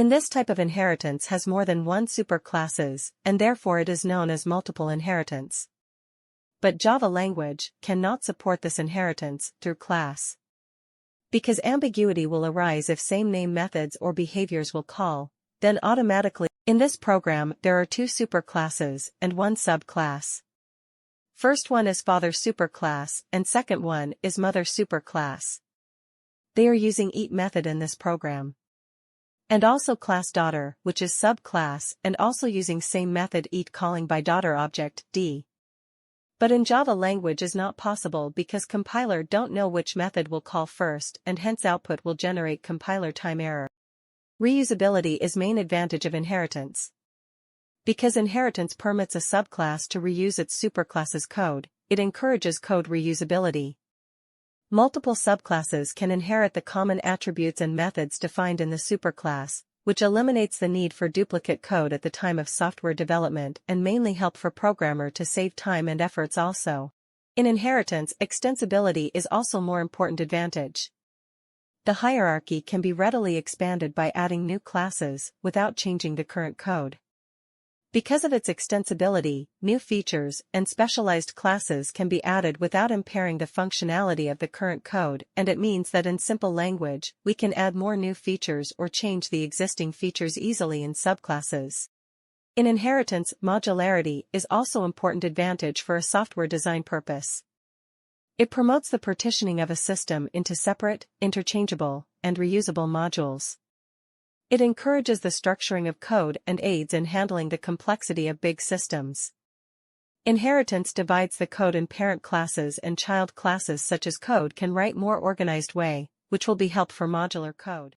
In this type of inheritance has more than one superclasses, and therefore it is known as multiple inheritance. But Java language cannot support this inheritance through class. Because ambiguity will arise if same-name methods or behaviors will call, then automatically. In this program there are two superclasses and one subclass. First one is father superclass and second one is mother superclass. They are using eat method in this program. And also class daughter, which is subclass, and also using same method eat calling by daughter object d. But in Java language is not possible because compiler don't know which method will call first and hence output will generate compiler time error. Reusability is main advantage of inheritance. Because inheritance permits a subclass to reuse its superclass's code, it encourages code reusability. Multiple subclasses can inherit the common attributes and methods defined in the superclass, which eliminates the need for duplicate code at the time of software development and mainly help for programmer to save time and efforts also. In inheritance, extensibility is also more important advantage. The hierarchy can be readily expanded by adding new classes without changing the current code. Because of its extensibility, new features and specialized classes can be added without impairing the functionality of the current code, and it means that in simple language, we can add more new features or change the existing features easily in subclasses. In inheritance, modularity is also an important advantage for a software design purpose. It promotes the partitioning of a system into separate, interchangeable, and reusable modules. It encourages the structuring of code and aids in handling the complexity of big systems. Inheritance divides the code in parent classes and child classes such as code can write more organized way, which will be help for modular code.